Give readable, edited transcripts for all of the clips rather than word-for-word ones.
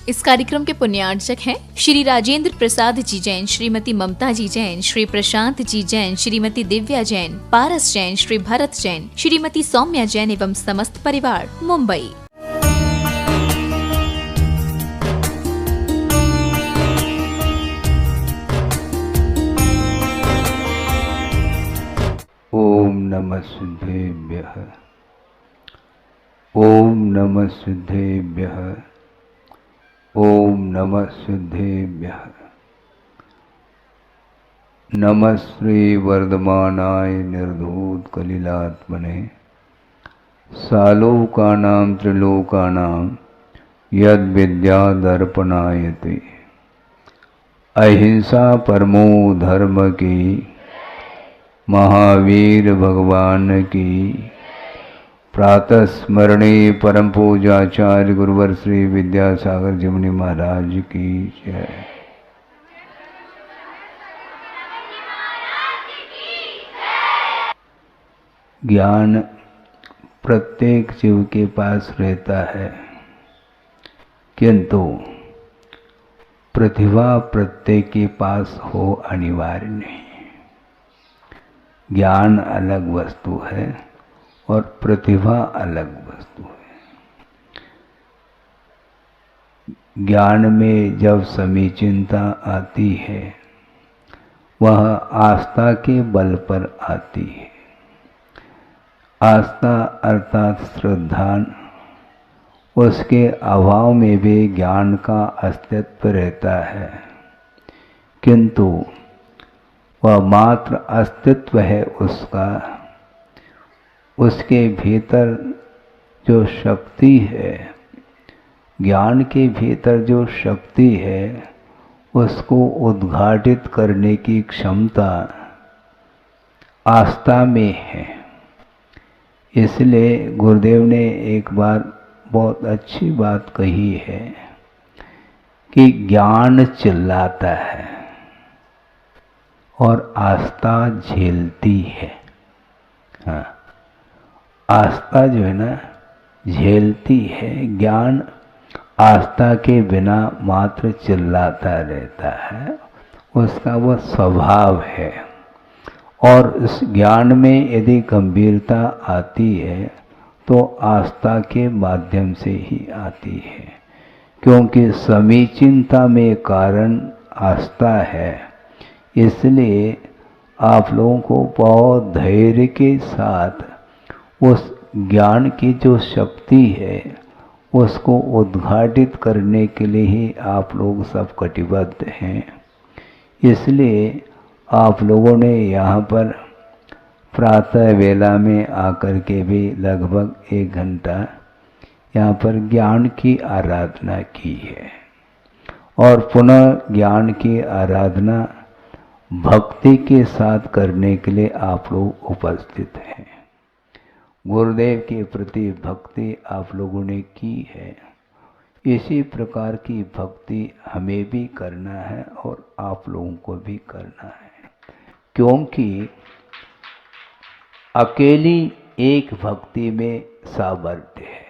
इस कार्यक्रम के पुण्यार्चक हैं श्री राजेंद्र प्रसाद जी जैन, श्रीमती ममता जी जैन, श्री प्रशांत जी जैन, श्रीमती दिव्या जैन, पारस जैन, श्री भरत जैन, श्रीमती सौम्या जैन एवं समस्त परिवार, मुंबई। ओम नमः सिद्धेभ्यः। ओम नमः सिद्धेभ्यः। ओम नमः सिद्धेभ्यः। नमः श्री वर्धमानाय निर्धूत कलिलात्मने सालोकानां त्रिलोकानां यद विद्या दर्पणायते। अहिंसा परमो धर्म की महावीर भगवान की प्रातः स्मरणे परम पूजाचार्य गुरुवर श्री विद्यासागर जी मुनि महाराज की जय। ज्ञान प्रत्येक जीव के पास रहता है, किंतु प्रतिभा प्रत्येक के पास हो अनिवार्य नहीं। ज्ञान अलग वस्तु है और प्रतिभा अलग वस्तु है। ज्ञान में जब समीचीनता आती है वह आस्था के बल पर आती है। आस्था अर्थात श्रद्धा, उसके अभाव में भी ज्ञान का अस्तित्व रहता है, किंतु वह मात्र अस्तित्व है उसका। उसके भीतर जो शक्ति है, ज्ञान के भीतर जो शक्ति है, उसको उद्घाटित करने की क्षमता आस्था में है। इसलिए गुरुदेव ने एक बार बहुत अच्छी बात कही है कि ज्ञान चिल्लाता है और आस्था झेलती है। हाँ, आस्था जो है ना झेलती है, ज्ञान आस्था के बिना मात्र चिल्लाता रहता है, उसका वह स्वभाव है। और इस ज्ञान में यदि गंभीरता आती है तो आस्था के माध्यम से ही आती है, क्योंकि समीचीनता में कारण आस्था है। इसलिए आप लोगों को बहुत धैर्य के साथ उस ज्ञान की जो शक्ति है उसको उद्घाटित करने के लिए ही आप लोग सब कटिबद्ध हैं। इसलिए आप लोगों ने यहाँ पर प्रातः वेला में आकर के भी लगभग 1 घंटा यहाँ पर ज्ञान की आराधना की है, और पुनः ज्ञान की आराधना भक्ति के साथ करने के लिए आप लोग उपस्थित हैं। गुरुदेव के प्रति भक्ति आप लोगों ने की है, इसी प्रकार की भक्ति हमें भी करना है और आप लोगों को भी करना है, क्योंकि अकेली एक भक्ति में सामर्थ्य है।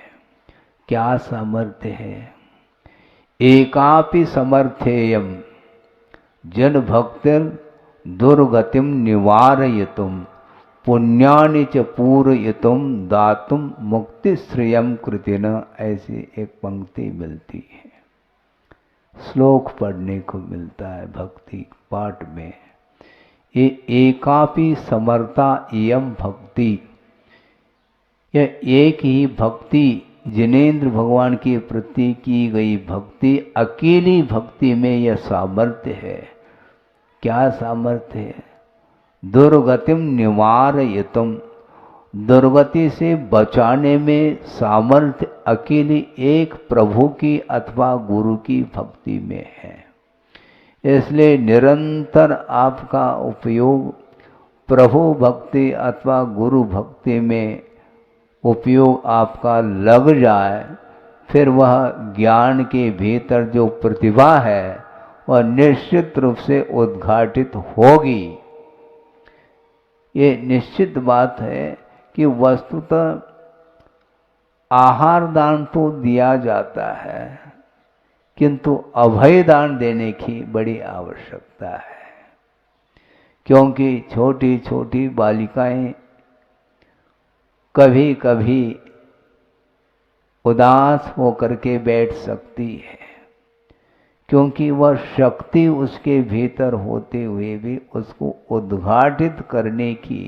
क्या सामर्थ्य है? एकापि समर्थेयम जन भक्तिर दुर्गतिम निवारयितुम पुण्यानि च पूरयितुम दातुम मुक्ति श्रेयम कृतिन। ऐसी एक पंक्ति मिलती है, श्लोक पढ़ने को मिलता है भक्ति पाठ में। ये एकापि समर्था इयम भक्ति, यह एक ही भक्ति जिनेंद्र भगवान के प्रति की गई भक्ति, अकेली भक्ति में यह सामर्थ्य है। क्या सामर्थ्य है? दुर्गतिम निवारयितुम, दुर्गति से बचाने में सामर्थ्य अकेली एक प्रभु की अथवा गुरु की भक्ति में है। इसलिए निरंतर आपका उपयोग प्रभु भक्ति अथवा गुरु भक्ति में उपयोग आपका लग जाए, फिर वह ज्ञान के भीतर जो प्रतिभा है वह निश्चित रूप से उद्घाटित होगी। ये निश्चित बात है कि वस्तुतः आहार दान तो दिया जाता है, किंतु अभय दान देने की बड़ी आवश्यकता है, क्योंकि छोटी छोटी बालिकाएं कभी कभी उदास होकर के बैठ सकती है, क्योंकि वह शक्ति उसके भीतर होते हुए भी उसको उद्घाटित करने की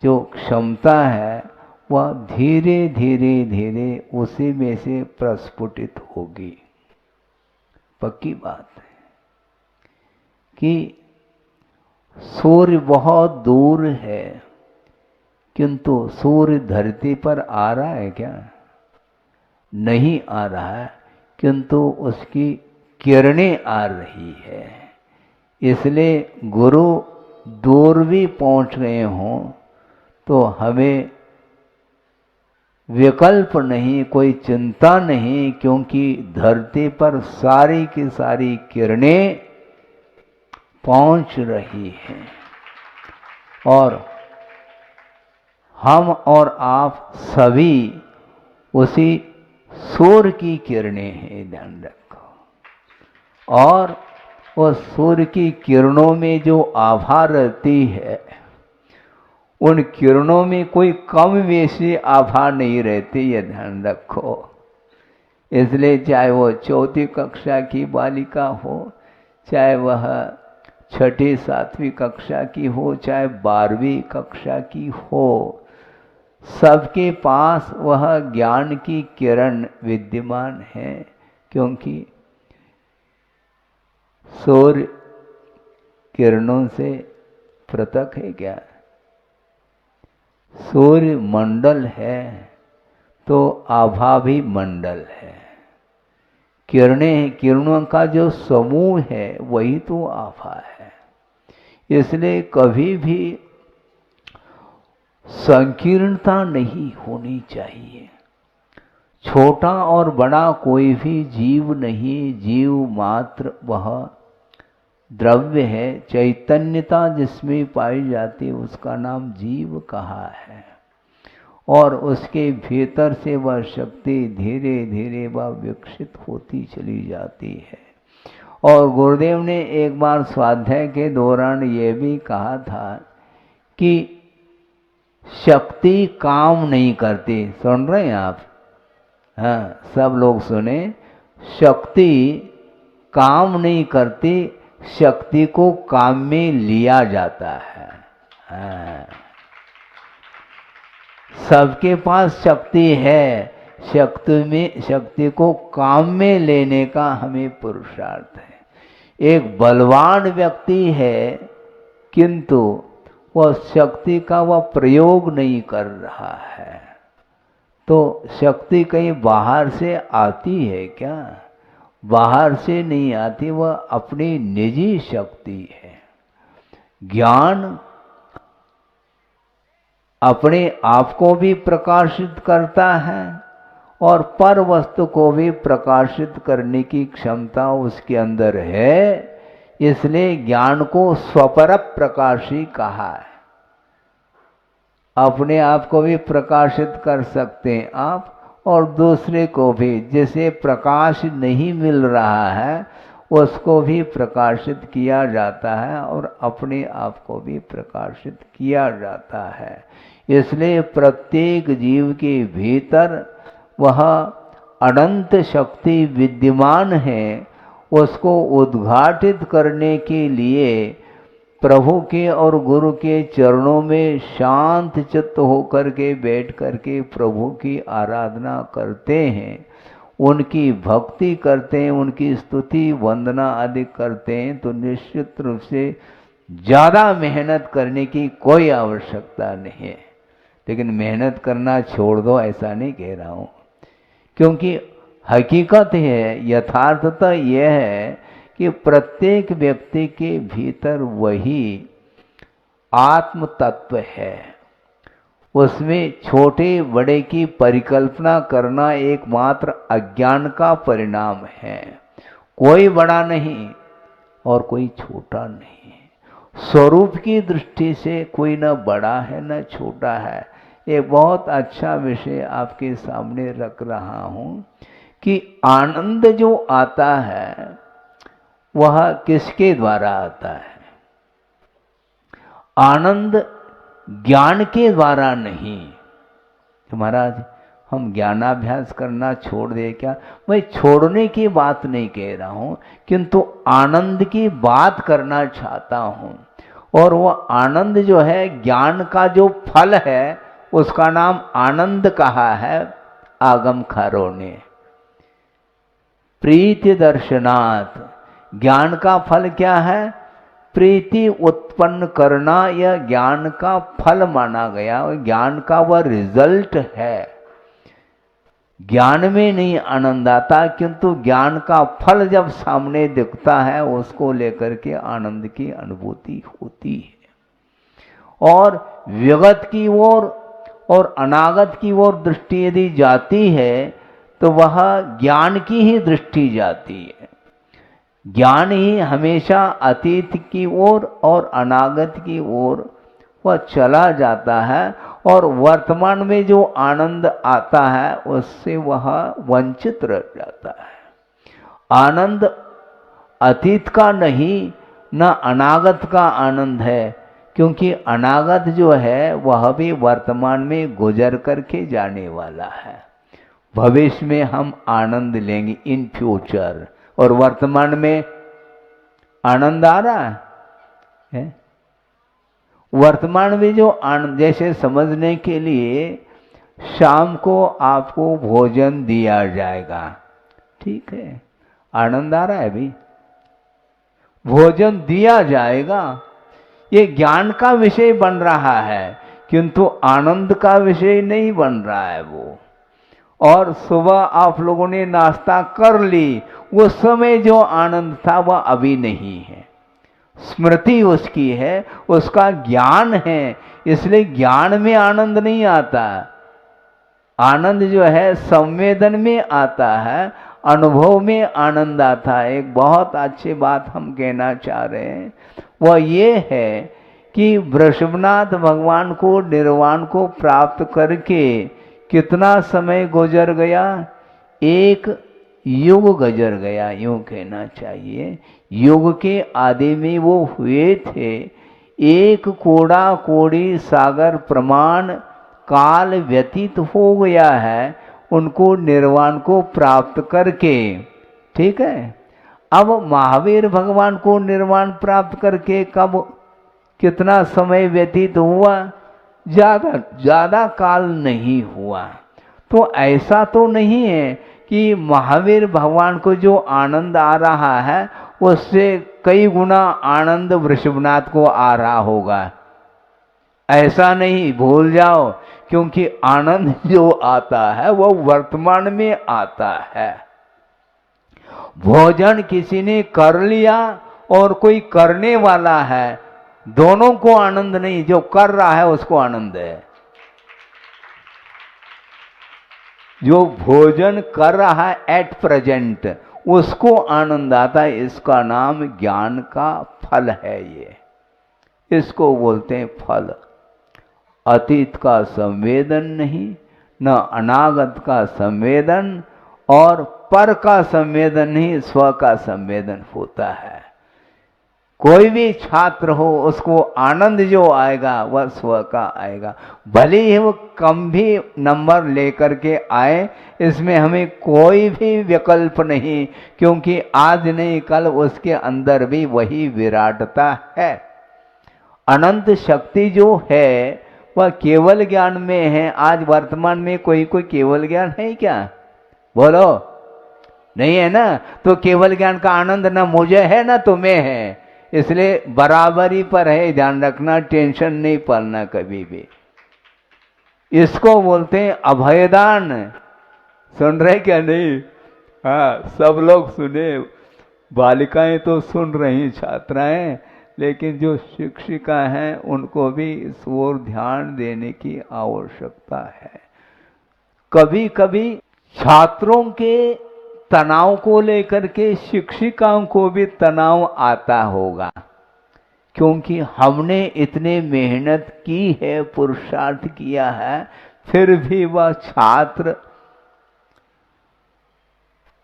जो क्षमता है वह धीरे धीरे धीरे उसी में से प्रस्फुटित होगी। पक्की बात है कि सूर्य बहुत दूर है, किंतु सूर्य धरती पर आ रहा है क्या? नहीं आ रहा है, किंतु उसकी किरणें आ रही है। इसलिए गुरु दूर भी पहुंच गए हों तो हमें विकल्प नहीं, कोई चिंता नहीं, क्योंकि धरती पर सारी की सारी किरणें पहुंच रही हैं और हम और आप सभी उसी सूर्य की किरणें हैं, ध्यान रखो। और उस सूर्य की किरणों में जो आभा रहती है, उन किरणों में कोई कम बेशी आभा नहीं रहती, ये ध्यान रखो। इसलिए चाहे वो चौथी कक्षा की बालिका हो, चाहे वह छठी सातवीं कक्षा की हो, चाहे 12वीं कक्षा की हो, सबके पास वह ज्ञान की किरण विद्यमान है, क्योंकि सूर्य किरणों से पृथक है क्या? सूर्य मंडल है तो आभा भी मंडल है। किरणों का जो समूह है वही तो आभा है। इसलिए कभी भी संकीर्णता नहीं होनी चाहिए। छोटा और बड़ा कोई भी जीव नहीं, जीव मात्र वह द्रव्य है। चैतन्यता जिसमें पाई जाती है उसका नाम जीव कहा है, और उसके भीतर से वह शक्ति धीरे धीरे वह विकसित होती चली जाती है। और गुरुदेव ने एक बार स्वाध्याय के दौरान ये भी कहा था कि शक्ति काम नहीं करती। सुन रहे हैं आप? हाँ, सब लोग सुने। शक्ति काम नहीं करती, शक्ति को काम में लिया जाता है। हाँ। सबके पास शक्ति है, शक्ति को काम में लेने का हमें पुरुषार्थ है। एक बलवान व्यक्ति है, किंतु वह शक्ति का वह प्रयोग नहीं कर रहा है, तो शक्ति कहीं बाहर से आती है क्या? बाहर से नहीं आती, वह अपनी निजी शक्ति है। ज्ञान अपने आप को भी प्रकाशित करता है और पर वस्तु को भी प्रकाशित करने की क्षमता उसके अंदर है। इसलिए ज्ञान को स्वपर प्रकाशी कहा है। अपने आप को भी प्रकाशित कर सकते हैं आप, और दूसरे को भी। जिसे प्रकाश नहीं मिल रहा है उसको भी प्रकाशित किया जाता है और अपने आप को भी प्रकाशित किया जाता है। इसलिए प्रत्येक जीव के भीतर वह अनंत शक्ति विद्यमान है। उसको उद्घाटित करने के लिए प्रभु के और गुरु के चरणों में शांत चित्त होकर के बैठ करके प्रभु की आराधना करते हैं, उनकी भक्ति करते हैं, उनकी स्तुति वंदना आदि करते हैं, तो निश्चित रूप से ज़्यादा मेहनत करने की कोई आवश्यकता नहीं है। लेकिन मेहनत करना छोड़ दो ऐसा नहीं कह रहा हूँ, क्योंकि हकीकत है, यथार्थता यह है कि प्रत्येक व्यक्ति के भीतर वही आत्म तत्व है। उसमें छोटे बड़े की परिकल्पना करना एकमात्र अज्ञान का परिणाम है। कोई बड़ा नहीं और कोई छोटा नहीं। स्वरूप की दृष्टि से कोई न बड़ा है न छोटा है। एक बहुत अच्छा विषय आपके सामने रख रहा हूँ कि आनंद जो आता है वह किसके द्वारा आता है? आनंद ज्ञान के द्वारा नहीं। तो महाराज हम ज्ञानाभ्यास करना छोड़ दे क्या? मैं छोड़ने की बात नहीं कह रहा हूं, किंतु आनंद की बात करना चाहता हूं। और वह आनंद जो है, ज्ञान का जो फल है, उसका नाम आनंद कहा है आगमकारों ने। प्रीति दर्शनात्, ज्ञान का फल क्या है? प्रीति उत्पन्न करना, यह ज्ञान का फल माना गया, ज्ञान का वह रिजल्ट है। ज्ञान में नहीं आनंद आता, किंतु ज्ञान का फल जब सामने दिखता है उसको लेकर के आनंद की अनुभूति होती है। और विगत की ओर और अनागत की ओर दृष्टि यदि जाती है तो वह ज्ञान की ही दृष्टि जाती है। ज्ञान ही हमेशा अतीत की ओर और अनागत की ओर वह चला जाता है, और वर्तमान में जो आनंद आता है उससे वह वंचित रह जाता है। आनंद अतीत का नहीं, न अनागत का आनंद है, क्योंकि अनागत जो है वह भी वर्तमान में गुजर करके जाने वाला है। भविष्य में हम आनंद लेंगे इन फ्यूचर, और वर्तमान में आनंद आ रहा है। वर्तमान में जो आनंद, जैसे समझने के लिए शाम को आपको भोजन दिया जाएगा, ठीक है, आनंद आ रहा है अभी, भोजन दिया जाएगा, ये ज्ञान का विषय बन रहा है, किंतु आनंद का विषय नहीं बन रहा है वो। और सुबह आप लोगों ने नाश्ता कर ली, उस समय जो आनंद था वह अभी नहीं है, स्मृति उसकी है, उसका ज्ञान है, इसलिए ज्ञान में आनंद नहीं आता। आनंद जो है संवेदन में आता है, अनुभव में आनंद आता है। एक बहुत अच्छी बात हम कहना चाह रहे हैं, वह ये है कि वृषभनाथ भगवान को निर्वाण को प्राप्त करके कितना समय गुजर गया? एक युग गुजर गया, यूं कहना चाहिए। युग के आदि में वो हुए थे। एक कोड़ा कोड़ी सागर प्रमाण काल व्यतीत हो गया है उनको निर्वाण को प्राप्त करके, ठीक है। अब महावीर भगवान को निर्वाण प्राप्त करके कब, कितना समय व्यतीत हुआ? ज्यादा काल नहीं हुआ। तो ऐसा तो नहीं है कि महावीर भगवान को जो आनंद आ रहा है उससे कई गुना आनंद वृषभनाथ को आ रहा होगा, ऐसा नहीं, भूल जाओ। क्योंकि आनंद जो आता है वह वर्तमान में आता है। भोजन किसी ने कर लिया और कोई करने वाला है, दोनों को आनंद नहीं, जो कर रहा है उसको आनंद है। जो भोजन कर रहा है एट प्रेजेंट, उसको आनंद आता है। इसका नाम ज्ञान का फल है। ये इसको बोलते हैं फल। अतीत का संवेदन नहीं, न अनागत का संवेदन, और पर का संवेदन नहीं, स्व का संवेदन होता है। कोई भी छात्र हो उसको आनंद जो आएगा वह स्व का आएगा, भले ही वो कम भी नंबर लेकर के आए, इसमें हमें कोई भी विकल्प नहीं, क्योंकि आज नहीं कल उसके अंदर भी वही विराटता है। अनंत शक्ति जो है वह केवल ज्ञान में है। आज वर्तमान में कोई केवल ज्ञान है क्या? बोलो, नहीं है ना। तो केवल ज्ञान का आनंद ना मुझे है ना तुम्हें है, इसलिए बराबरी पर है, ध्यान रखना, टेंशन नहीं पालना कभी भी। इसको बोलते हैं अभयदान। सुन रहे क्या? नहीं? हाँ, सब लोग सुने, बालिकाएं तो सुन रही, छात्राएं, लेकिन जो शिक्षिका हैं उनको भी इस ओर ध्यान देने की आवश्यकता है। कभी कभी छात्रों के तनाव को लेकर के शिक्षिकाओं को भी तनाव आता होगा, क्योंकि हमने इतने मेहनत की है, पुरुषार्थ किया है, फिर भी वह छात्र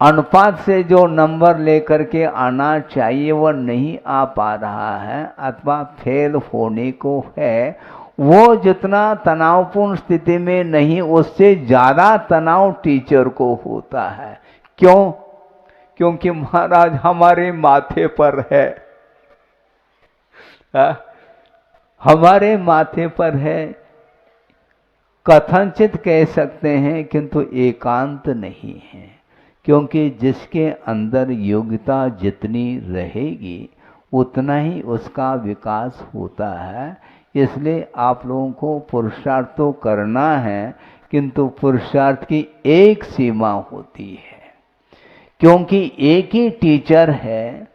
अनुपात से जो नंबर लेकर के आना चाहिए वो नहीं आ पा रहा है अथवा फेल होने को है, वो जितना तनावपूर्ण स्थिति में नहीं उससे ज़्यादा तनाव टीचर को होता है। क्यों? क्योंकि महाराज हमारे माथे पर है, हमारे माथे पर है, कथनचित कह सकते हैं किंतु एकांत नहीं है। क्योंकि जिसके अंदर योग्यता जितनी रहेगी उतना ही उसका विकास होता है। इसलिए आप लोगों को पुरुषार्थ तो करना है किंतु पुरुषार्थ की एक सीमा होती है। क्योंकि एक ही टीचर है,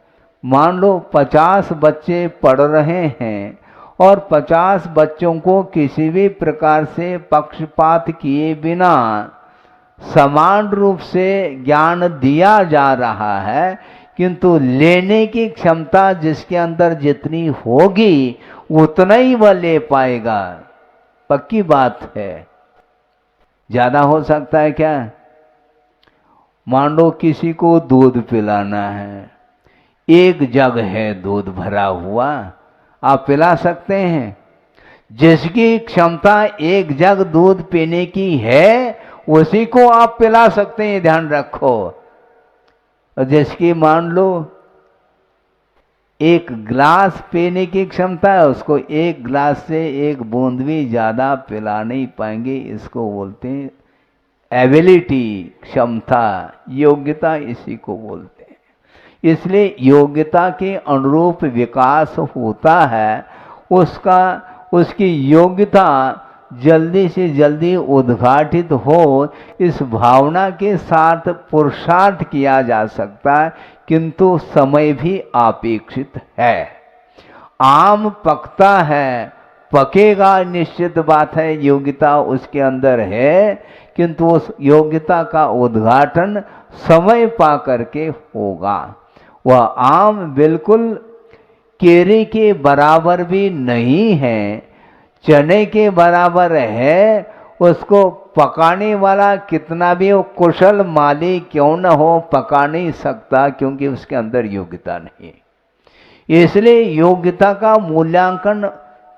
मान लो 50 बच्चे पढ़ रहे हैं और 50 बच्चों को किसी भी प्रकार से पक्षपात किए बिना समान रूप से ज्ञान दिया जा रहा है, किंतु लेने की क्षमता जिसके अंदर जितनी होगी उतना ही वह ले पाएगा। पक्की बात है। ज्यादा हो सकता है क्या? मान लो किसी को दूध पिलाना है, एक जग है दूध भरा हुआ, आप पिला सकते हैं? जिसकी क्षमता एक जग दूध पीने की है उसी को आप पिला सकते हैं, ध्यान रखो। और जिसकी मान लो एक गिलास पीने की क्षमता है उसको एक गिलास से एक बूंद भी ज्यादा पिला नहीं पाएंगे। इसको बोलते हैं एबिलिटी, क्षमता, योग्यता, इसी को बोलते हैं। इसलिए योग्यता के अनुरूप विकास होता है, उसकी योग्यता जल्दी से जल्दी उद्घाटित हो, इस भावना के साथ पुरुषार्थ किया जा सकता है, किंतु समय भी अपेक्षित है। आम पकता है, पकेगा, निश्चित बात है, योग्यता उसके अंदर है, किंतु उस योग्यता का उद्घाटन समय पा करके होगा। वह आम बिल्कुल केरे के बराबर भी नहीं है, चने के बराबर है। उसको पकाने वाला कितना भी वो कुशल माली क्यों न हो, पका नहीं सकता, क्योंकि उसके अंदर योग्यता नहीं है। इसलिए योग्यता का मूल्यांकन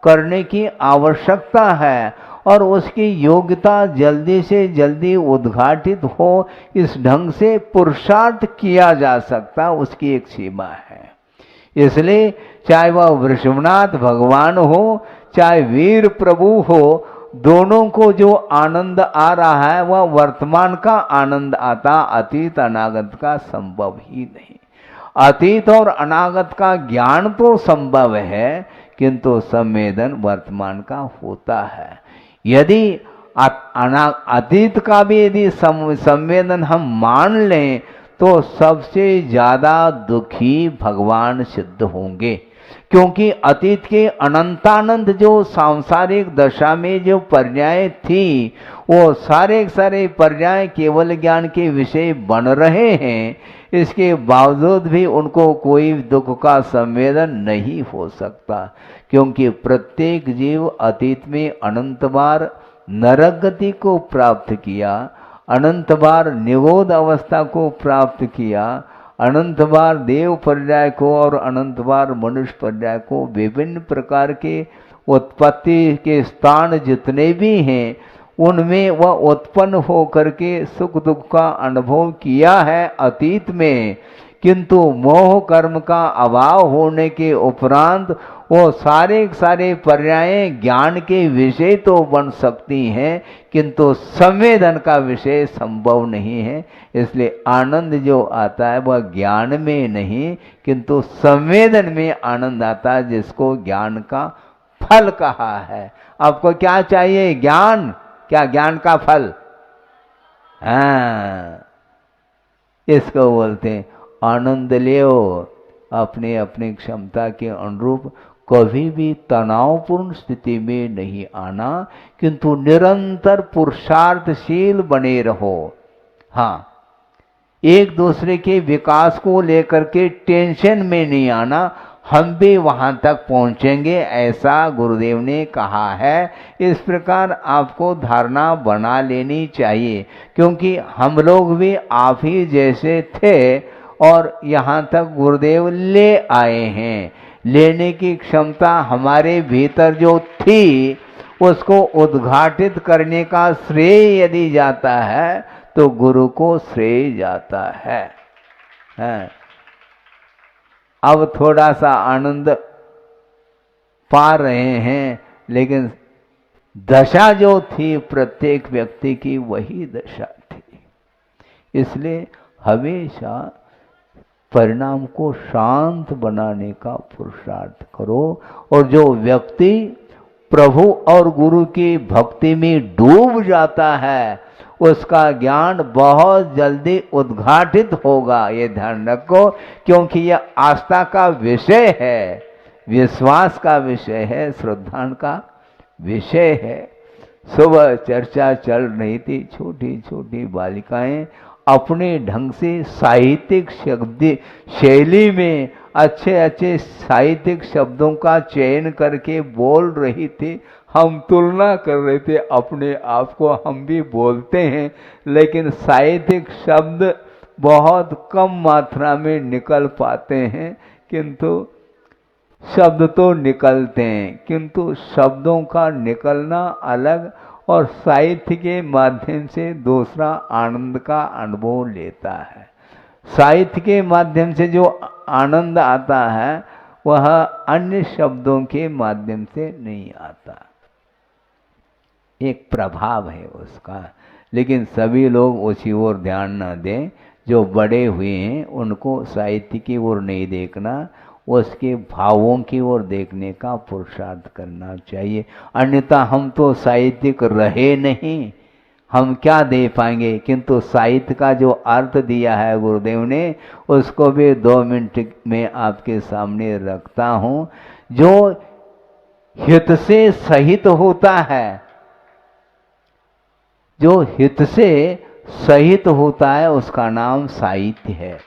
करने की आवश्यकता है और उसकी योग्यता जल्दी से जल्दी उद्घाटित हो, इस ढंग से पुरुषार्थ किया जा सकता, उसकी एक सीमा है। इसलिए चाहे वह वृषभनाथ भगवान हो, चाहे वीर प्रभु हो, दोनों को जो आनंद आ रहा है वह वर्तमान का आनंद आता, अतीत अनागत का संभव ही नहीं। अतीत और अनागत का ज्ञान तो संभव है, किंतु संवेदन वर्तमान का होता है। यदि अतीत का भी यदि संवेदन हम मान लें तो सबसे ज्यादा दुखी भगवान सिद्ध होंगे। क्योंकि अतीत के अनंतानंद जो सांसारिक दशा में जो पर्याय थी, वो सारे पर्याय केवल ज्ञान के विषय बन रहे हैं। इसके बावजूद भी उनको कोई दुख का संवेदन नहीं हो सकता, क्योंकि प्रत्येक जीव अतीत में अनंत बार नरक गति को प्राप्त किया, अनंत बार निगोद अवस्था को प्राप्त किया, अनंत बार देव पर्याय को और अनंत बार मनुष्य पर्याय को, विभिन्न प्रकार के उत्पत्ति के स्थान जितने भी हैं उनमें वह उत्पन्न हो करके सुख दुख का अनुभव किया है अतीत में। किंतु मोह कर्म का अभाव होने के उपरांत वो सारे पर्याय ज्ञान के विषय तो बन सकती हैं, किंतु संवेदन का विषय संभव नहीं है। इसलिए आनंद जो आता है वह ज्ञान में नहीं, किंतु संवेदन में आनंद आता है, जिसको ज्ञान का फल कहा है। आपको क्या चाहिए? ज्ञान। क्या ज्ञान का फल? हाँ, इसको बोलते हैं आनंद लियो अपने अपने क्षमता के अनुरूप। कभी भी तनावपूर्ण स्थिति में नहीं आना, किंतु निरंतर पुरुषार्थशील बने रहो। हाँ, एक दूसरे के विकास को लेकर के टेंशन में नहीं आना, हम भी वहाँ तक पहुँचेंगे, ऐसा गुरुदेव ने कहा है। इस प्रकार आपको धारणा बना लेनी चाहिए, क्योंकि हम लोग भी आप ही जैसे थे और यहाँ तक गुरुदेव ले आए हैं। लेने की क्षमता हमारे भीतर जो थी उसको उद्घाटित करने का श्रेय यदि जाता है तो गुरु को श्रेय जाता है। अब थोड़ा सा आनंद पा रहे हैं, लेकिन दशा जो थी प्रत्येक व्यक्ति की वही दशा थी। इसलिए हमेशा परिणाम को शांत बनाने का पुरुषार्थ करो। और जो व्यक्ति प्रभु और गुरु की भक्ति में डूब जाता है उसका ज्ञान बहुत जल्दी उद्घाटित होगा, ये ध्यान रखो, क्योंकि यह आस्था का विषय है, विश्वास का विषय है, श्रद्धा का विषय है। सुबह चर्चा चल रही थी, छोटी छोटी बालिकाएं अपने ढंग से साहित्यिक शैली में अच्छे अच्छे साहित्यिक शब्दों का चयन करके बोल रही थी। हम तुलना कर रहे थे अपने आप को, हम भी बोलते हैं लेकिन साहित्यिक शब्द बहुत कम मात्रा में निकल पाते हैं, किंतु शब्द तो निकलते हैं, किंतु शब्दों का निकलना अलग और साहित्य के माध्यम से दूसरा आनंद का अनुभव लेता है। साहित्य के माध्यम से जो आनंद आता है वह अन्य शब्दों के माध्यम से नहीं आता, एक प्रभाव है उसका। लेकिन सभी लोग उसी ओर ध्यान न दें। जो बड़े हुए हैं उनको साहित्य की ओर नहीं देखना, उसके भावों की ओर देखने का पुरुषार्थ करना चाहिए। अन्यथा हम तो साहित्यिक रहे नहीं, हम क्या दे पाएंगे। किंतु साहित्य का जो अर्थ दिया है गुरुदेव ने उसको भी 2 मिनट में आपके सामने रखता हूँ। जो हित से सहित होता है, जो हित से सहित होता है उसका नाम साहित्य है।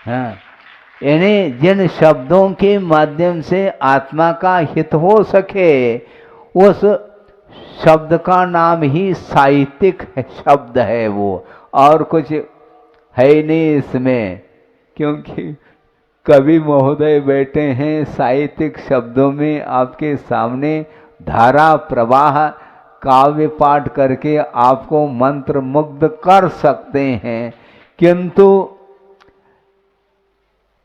हाँ, यानी जिन शब्दों के माध्यम से आत्मा का हित हो सके उस शब्द का नाम ही साहित्यिक शब्द है वो, और कुछ है नहीं इसमें। क्योंकि कवि महोदय बैठे हैं साहित्यिक शब्दों में आपके सामने धारा प्रवाह काव्य पाठ करके आपको मंत्र मुग्ध कर सकते हैं, किंतु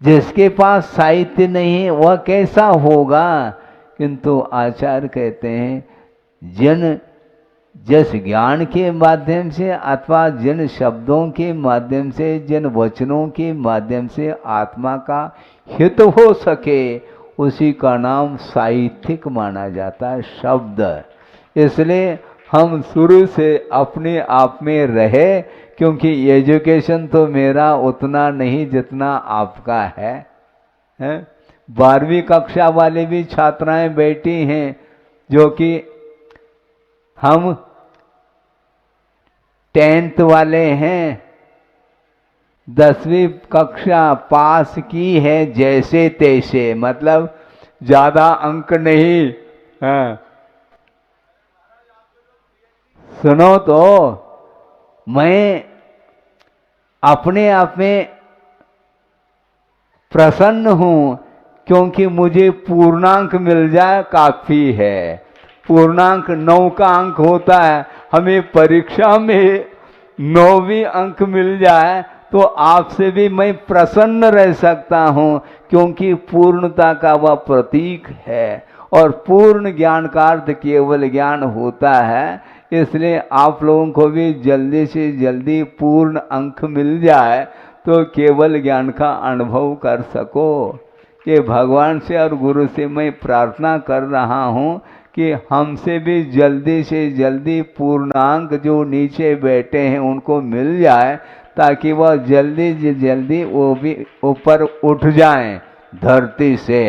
जिसके पास साहित्य नहीं है वह कैसा होगा। किंतु आचार्य कहते हैं जिस ज्ञान के माध्यम से अथवा जिन शब्दों के माध्यम से, जिन वचनों के माध्यम से आत्मा का हित हो सके उसी का नाम साहित्यिक माना जाता है शब्द। इसलिए हम शुरू से अपने आप में रहे, क्योंकि एजुकेशन तो मेरा उतना नहीं जितना आपका है। 12वीं कक्षा वाले भी छात्राएं बैठी हैं जो कि हम 10th वाले हैं, 10वीं कक्षा पास की है जैसे तैसे, मतलब ज्यादा अंक नहीं। सुनो तो, मैं अपने आप में प्रसन्न हूं क्योंकि मुझे पूर्णांक मिल जाए काफी है। पूर्णांक 9 का अंक होता है, हमें परीक्षा में 9वीं अंक मिल जाए तो आपसे भी मैं प्रसन्न रह सकता हूं, क्योंकि पूर्णता का वह प्रतीक है। और पूर्ण ज्ञान का अर्थ केवल ज्ञान होता है। इसलिए आप लोगों को भी जल्दी से जल्दी पूर्ण अंक मिल जाए तो केवल ज्ञान का अनुभव कर सको। ये भगवान से और गुरु से मैं प्रार्थना कर रहा हूँ कि हमसे भी जल्दी से जल्दी पूर्णांक जो नीचे बैठे हैं उनको मिल जाए, ताकि वह जल्दी से जल्दी वो भी ऊपर उठ जाएं धरती से।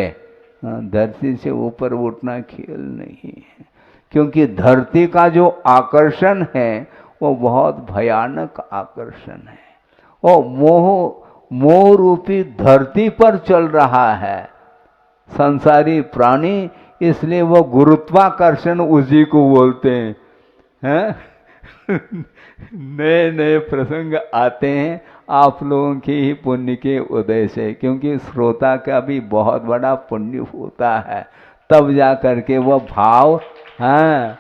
धरती से ऊपर उठना खेल नहीं है, क्योंकि धरती का जो आकर्षण है वो बहुत भयानक आकर्षण है। वो मोह मोह रूपी धरती पर चल रहा है संसारी प्राणी, इसलिए वो गुरुत्वाकर्षण उसी को बोलते हैं। नए नए प्रसंग आते हैं आप लोगों के ही पुण्य के उदय से, क्योंकि श्रोता का भी बहुत बड़ा पुण्य होता है, तब जा करके वो भाव, हाँ,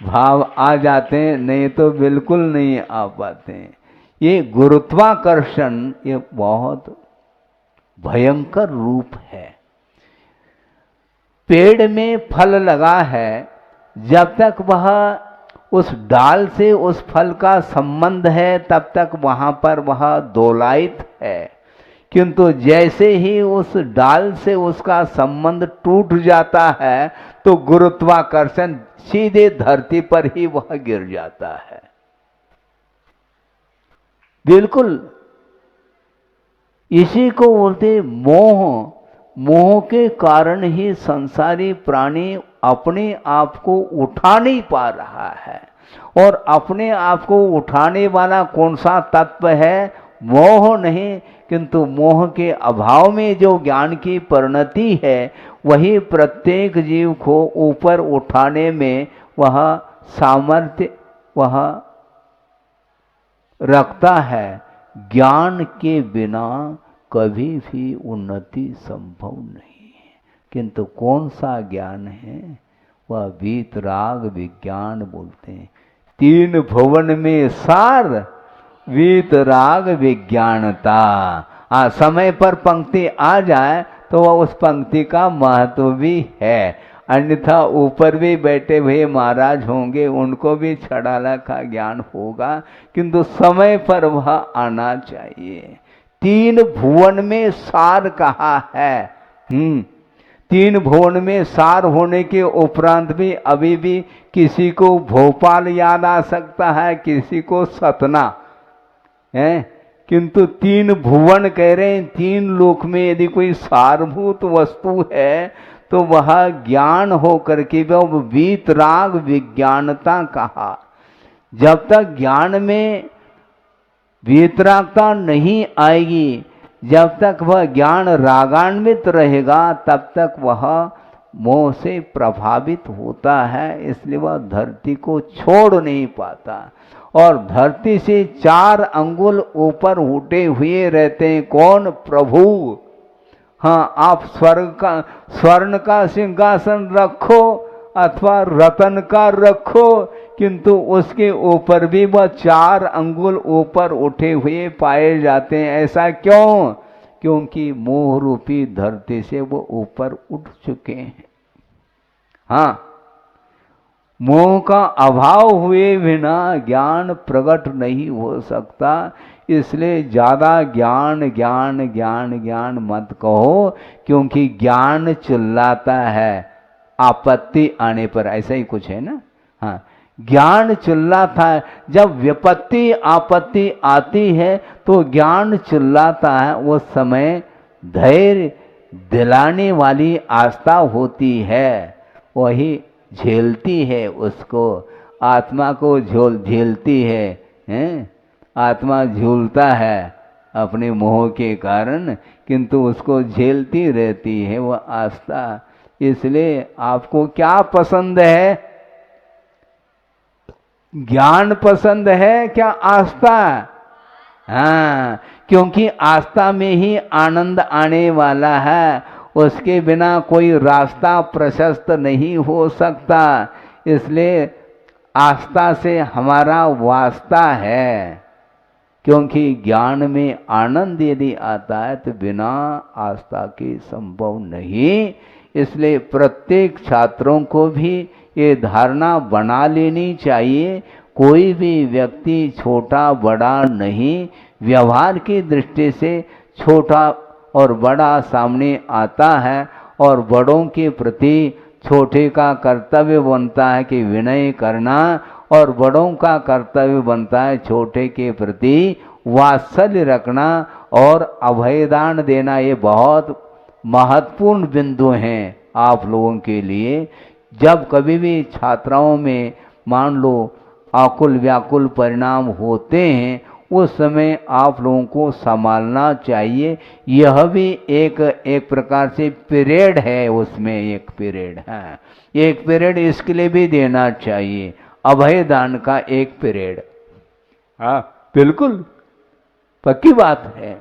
भाव आ जाते हैं, नहीं तो बिल्कुल नहीं आ पाते हैं। ये गुरुत्वाकर्षण ये बहुत भयंकर रूप है। पेड़ में फल लगा है, जब तक वह उस डाल से उस फल का संबंध है तब तक वहां पर वह दोलायित है, किंतु जैसे ही उस डाल से उसका संबंध टूट जाता है तो गुरुत्वाकर्षण सीधे धरती पर ही वह गिर जाता है। बिल्कुल इसी को बोलते मोह। मोह के कारण ही संसारी प्राणी अपने आप को उठा नहीं पा रहा है, और अपने आप को उठाने वाला कौन सा तत्व है? मोह नहीं, किंतु मोह के अभाव में जो ज्ञान की परिणति है वही प्रत्येक जीव को ऊपर उठाने में वह सामर्थ्य वह रखता है। ज्ञान के बिना कभी भी उन्नति संभव नहीं है। किंतु कौन सा ज्ञान है? वह वीतराग विज्ञान बोलते हैं। तीन भुवन में सार वीतराग विज्ञानता। समय पर पंक्ति आ जाए तो वह उस पंक्ति का महत्व भी है, अन्यथा ऊपर भी बैठे हुए महाराज होंगे, उनको भी छड़ाला का ज्ञान होगा, किंतु समय पर वह आना चाहिए। तीन भुवन में सार कहा है। तीन भुवन में सार होने के उपरांत भी अभी भी किसी को भोपाल याद आ सकता है, किसी को सतना है, किंतु तीन भुवन कह रहे हैं। तीन लोक में यदि कोई सारभूत वस्तु है तो वह ज्ञान हो करके वह वीतराग विज्ञानता कहा। जब तक ज्ञान में वीतरागता नहीं आएगी, जब तक वह ज्ञान रागान्वित रहेगा, तब तक वह मोह से प्रभावित होता है, इसलिए वह धरती को छोड़ नहीं पाता और धरती से 4 अंगुल ऊपर उठे हुए रहते हैं। कौन? प्रभु। हाँ, आप स्वर्ण का सिंहासन रखो अथवा रतन का रखो, किंतु उसके ऊपर भी वह 4 अंगुल ऊपर उठे हुए पाए जाते हैं। ऐसा क्यों? क्योंकि मोह रूपी धरती से वो ऊपर उठ चुके हैं। हाँ, मोह का अभाव हुए बिना ज्ञान प्रकट नहीं हो सकता। इसलिए ज्यादा ज्ञान ज्ञान ज्ञान ज्ञान मत कहो, क्योंकि ज्ञान चिल्लाता है आपत्ति आने पर। ऐसा ही कुछ है ना। हाँ, ज्ञान चिल्लाता है। जब विपत्ति आपत्ति आती है तो ज्ञान चिल्लाता है। उस समय धैर्य दिलाने वाली आस्था होती है, वही झेलती है उसको। आत्मा को झेलती है, हैं? आत्मा झूलता है अपने मोह के कारण, किंतु उसको झेलती रहती है वह आस्था। इसलिए आपको क्या पसंद है? ज्ञान पसंद है क्या आस्था? हाँ, क्योंकि आस्था में ही आनंद आने वाला है, उसके बिना कोई रास्ता प्रशस्त नहीं हो सकता। इसलिए आस्था से हमारा वास्ता है, क्योंकि ज्ञान में आनंद यदि आता है तो बिना आस्था के संभव नहीं। इसलिए प्रत्येक छात्रों को भी ये धारणा बना लेनी चाहिए, कोई भी व्यक्ति छोटा बड़ा नहीं, व्यवहार की दृष्टि से छोटा और बड़ा सामने आता है, और बड़ों के प्रति छोटे का कर्तव्य बनता है कि विनय करना, और बड़ों का कर्तव्य बनता है छोटे के प्रति वात्सल्य रखना और अभयदान देना। ये बहुत महत्वपूर्ण बिंदु हैं आप लोगों के लिए। जब कभी भी छात्राओं में मान लो आकुल व्याकुल परिणाम होते हैं, उस समय आप लोगों को संभालना चाहिए। यह भी एक प्रकार से पीरियड है, उसमें एक पीरियड है, एक पीरियड इसके लिए भी देना चाहिए, अभय दान का एक पीरियड। हाँ बिल्कुल पक्की बात है।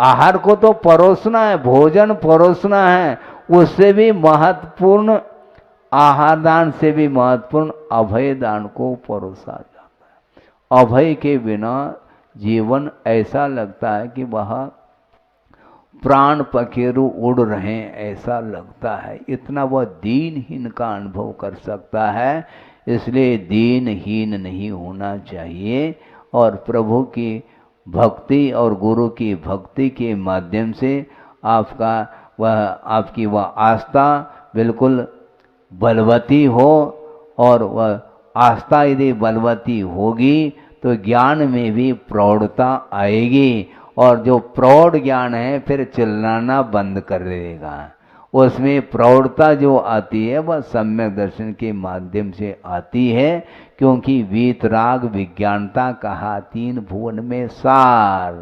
आहार को तो परोसना है, भोजन परोसना है, उससे भी महत्वपूर्ण, आहार दान से भी महत्वपूर्ण अभय दान को परोसा जाता है। अभय के बिना जीवन ऐसा लगता है कि वह प्राण पखेरु उड़ रहे हैं, ऐसा लगता है। इतना वह दीनहीन का अनुभव कर सकता है। इसलिए दीनहीन नहीं होना चाहिए और प्रभु की भक्ति और गुरु की भक्ति के माध्यम से आपकी वह आस्था बिल्कुल बलवती हो, और वह आस्था यदि बलवती होगी तो ज्ञान में भी प्रौढ़ता आएगी, और जो प्रौढ़ ज्ञान है फिर चिल्लाना बंद कर देगा। उसमें प्रौढ़ता जो आती है वह सम्यक दर्शन के माध्यम से आती है, क्योंकि वीतराग विज्ञानता कहा तीन भुवन में सार।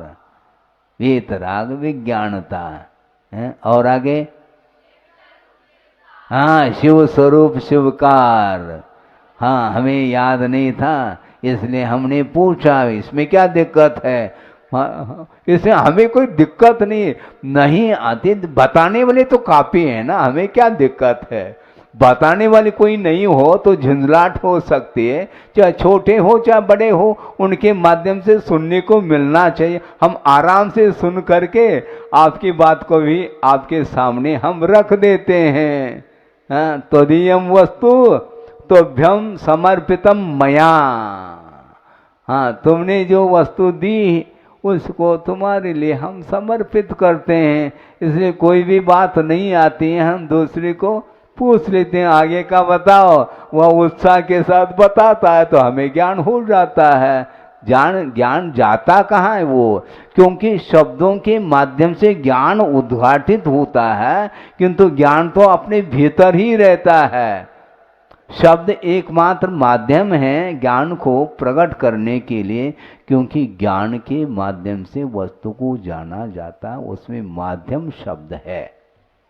वीतराग विज्ञानता है, और आगे हाँ शिव स्वरूप शिवकार। हाँ हमें याद नहीं था इसलिए हमने पूछा, इसमें क्या दिक्कत है? इसमें हमें कोई दिक्कत नहीं आती, बताने वाले तो काफी है ना, हमें क्या दिक्कत है? बताने वाले कोई नहीं हो तो झुंझलाहट हो सकती है, चाहे छोटे हो चाहे बड़े हो, उनके माध्यम से सुनने को मिलना चाहिए। हम आराम से सुन करके आपकी बात को भी आपके सामने हम रख देते हैं। त्वदीयम वस्तु तोभ्यम समर्पितम मया। हाँ तुमने जो वस्तु दी उसको तुम्हारे लिए हम समर्पित करते हैं। इसलिए कोई भी बात नहीं आती है, हम दूसरे को पूछ लेते हैं आगे का बताओ, वह उत्साह के साथ बताता है तो हमें ज्ञान हो जाता है। ज्ञान जाता कहाँ है वो? क्योंकि शब्दों के माध्यम से ज्ञान उद्घाटित होता है, किंतु ज्ञान तो अपने भीतर ही रहता है। शब्द एकमात्र माध्यम है ज्ञान को प्रकट करने के लिए, क्योंकि ज्ञान के माध्यम से वस्तु को जाना जाता है, उसमें माध्यम शब्द है।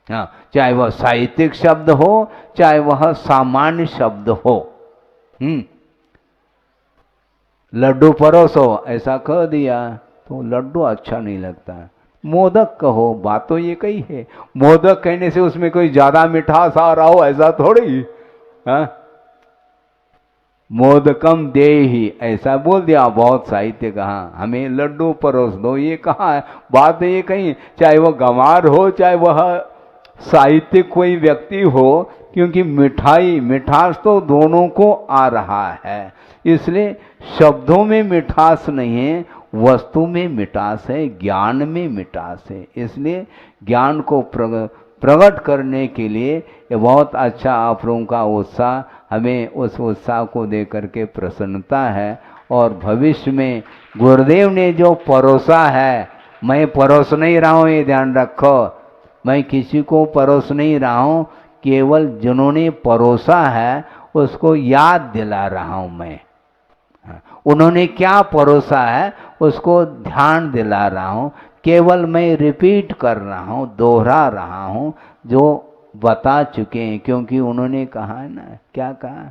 हाँ चाहे वह साहित्यिक शब्द हो चाहे वह सामान्य शब्द हो। लड्डू परोसो ऐसा कह दिया तो लड्डू अच्छा नहीं लगता। मोदक कहो, बात तो ये कही है। मोदक कहने से उसमें कोई ज्यादा मिठास आ रहा हो ऐसा थोड़ी। मोदकम देहि ऐसा बोल दिया, बहुत साहित्य कहा हमें लड्डू परोस दो, ये कहा है, बात ये कहीं, चाहे वह गंवार हो चाहे वह साहित्यिक कोई व्यक्ति हो, क्योंकि मिठास तो दोनों को आ रहा है। इसलिए शब्दों में मिठास नहीं है, वस्तु में मिठास है, ज्ञान में मिठास है। इसलिए ज्ञान को प्रकट करने के लिए ये बहुत अच्छा आप लोगों का उत्साह, हमें उस उत्साह को दे करके प्रसन्नता है। और भविष्य में गुरुदेव ने जो परोसा है, मैं परोस नहीं रहा हूँ, ये ध्यान रखो, मैं किसी को परोस नहीं रहा हूँ, केवल जिन्होंने परोसा है उसको याद दिला रहा हूँ मैं। उन्होंने क्या परोसा है उसको ध्यान दिला रहा हूँ, केवल मैं रिपीट कर रहा हूँ, दोहरा रहा हूँ जो बता चुके हैं। क्योंकि उन्होंने कहा है ना, क्या कहा,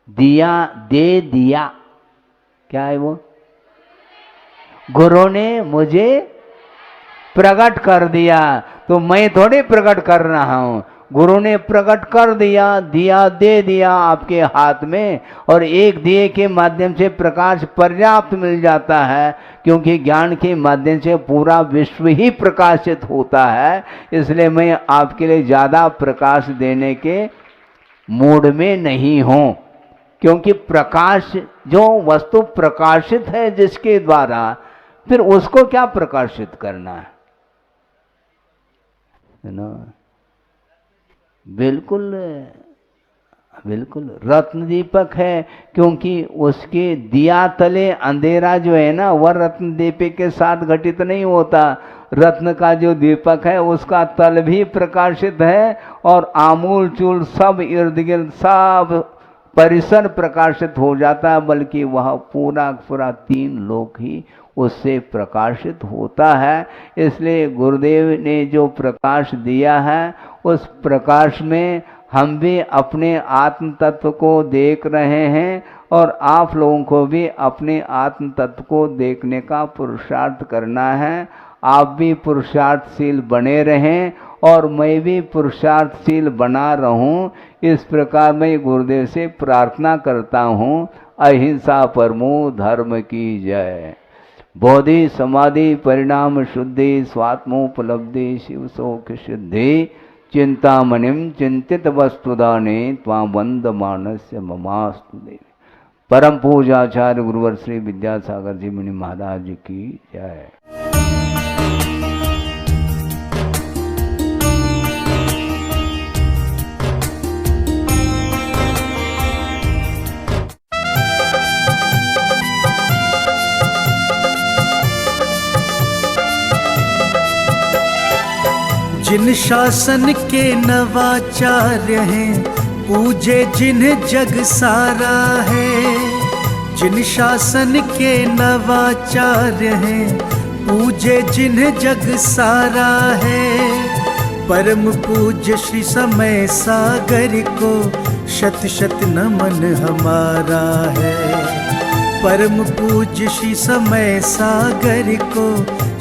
दिया दे दिया, क्या है वो, गुरु ने मुझे प्रकट कर दिया, तो मैं थोड़े प्रकट कर रहा हूँ, गुरु ने प्रकट कर दिया, दिया दे दिया आपके हाथ में, और एक दिए के माध्यम से प्रकाश पर्याप्त मिल जाता है, क्योंकि ज्ञान के माध्यम से पूरा विश्व ही प्रकाशित होता है। इसलिए मैं आपके लिए ज़्यादा प्रकाश देने के मूड में नहीं हूँ, क्योंकि प्रकाश जो वस्तु प्रकाशित है जिसके द्वारा, फिर उसको क्या प्रकाशित करना है ना? बिल्कुल बिल्कुल रत्न दीपक है, क्योंकि उसके दिया तले अंधेरा जो है ना, वह रत्न दीपक के साथ घटित नहीं होता। रत्न का जो दीपक है उसका तल भी प्रकाशित है, और आमूल चूल सब इर्द गिर्द सब परिसर प्रकाशित हो जाता है, बल्कि वह पूरा पूरा 3 लोक ही उससे प्रकाशित होता है। इसलिए गुरुदेव ने जो प्रकाश दिया है, उस प्रकाश में हम भी अपने आत्म तत्व को देख रहे हैं और आप लोगों को भी अपने आत्म तत्व को देखने का पुरुषार्थ करना है। आप भी पुरुषार्थशील बने रहें और मैं भी पुरुषार्थशील बना रहूं, इस प्रकार मैं गुरुदेव से प्रार्थना करता हूं। अहिंसा परमो धर्म की जय। बोधि समाधि परिणाम शुद्धि स्वात्मोपलब्धि शिव सौख्य सिद्धि चिंतामणिम चिंतित वस्तुदाने त्वां वंद मानस्य ममास्तु देवी। परम पूजाचार्य गुरुवर श्री विद्यासागर जी मुनि महाराज की जय। जिन शासन के नवाचार्य हैं, पूजे जिन्हें जग सारा है। जिन शासन के नवाचार्य हैं, पूजे जिन्हें जग सारा है। परम पूज्य श्री समय सागर को शत शत नमन हमारा है। परम पूज्य श्री समय सागर को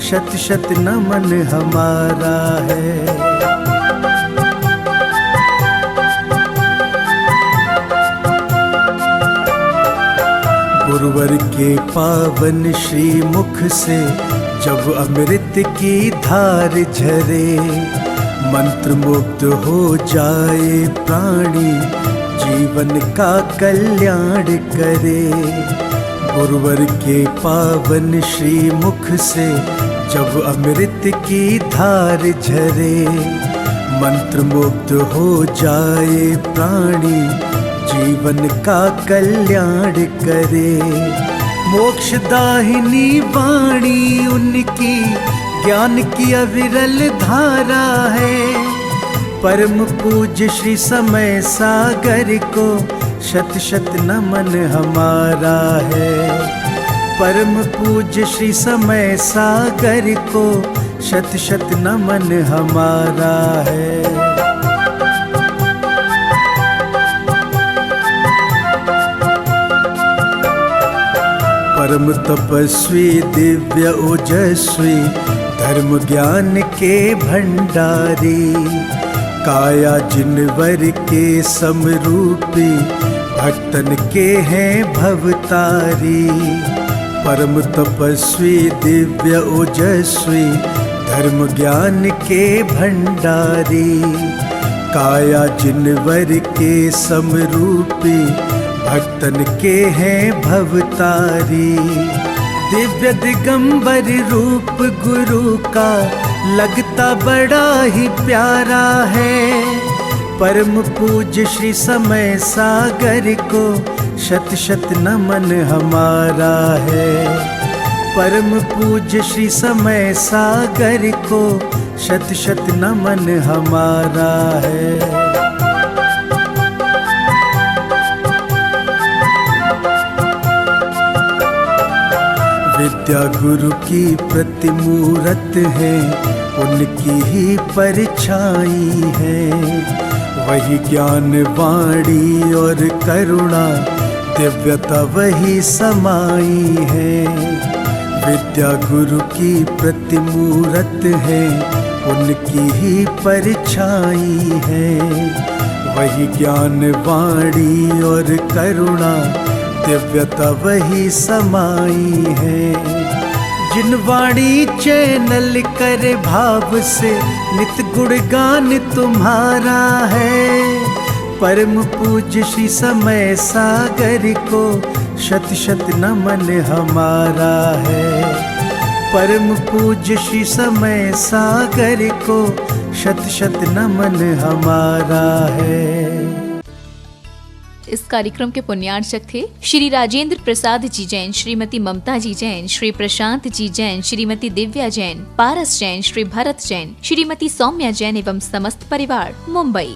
शत शत नमन हमारा है। गुरुवर के पावन श्री मुख से जब अमृत की धार झरे, मंत्र मुग्ध हो जाए प्राणी, जीवन का कल्याण करे। गुरुवर के पावन श्री मुख से जब अमृत की धार झरे, मंत्र मुग्ध हो जाए प्राणी, जीवन का कल्याण करे। मोक्षदाहिनी वाणी उनकी ज्ञान की अविरल धारा है। परम पूज्य श्री समय सागर को शत शत नमन हमारा है। परम पूज्य श्री समय सागर को शत शत नमन हमारा है। परम तपस्वी दिव्य ओजस्वी धर्म ज्ञान के भंडारी, काया जिनवर के समरूपी भक्तन के हैं भवतारी। परम तपस्वी दिव्य ओजस्वी धर्म ज्ञान के भंडारी, काया जिनवर के समरूपी भक्तन के हैं भवतारी। दिव्य दिगंबर रूप गुरु का लगता बड़ा ही प्यारा है। परम पूज्य श्री समय सागर को शत शत नमन हमारा है। परम पूज्य श्री समय सागर को शत शत नमन हमारा है। विद्या गुरु की प्रतिमूरत है, उनकी ही परछाई है। वही ज्ञान वाणी और करुणा दिव्यता वही समाई है। विद्या गुरु की प्रतिमूरत है, उनकी ही परछाई है। वही ज्ञान वाणी और करुणा दिव्यता वही समाई है। जिन वाणी चैनल करे भाव से नित गुणगान तुम्हारा है। परम पूज्य श्री समय सागर को शत शत नमन हमारा है। परम पूज्य श्री समय सागर को शत शत नमन हमारा है। इस कार्यक्रम के पुण्यार्चक थे श्री राजेंद्र प्रसाद जी जैन, श्रीमती ममता जी जैन, श्री प्रशांत जी जैन, श्रीमती दिव्या जैन, पारस जैन, श्री भरत जैन, श्रीमती सौम्या जैन एवं समस्त परिवार, मुंबई।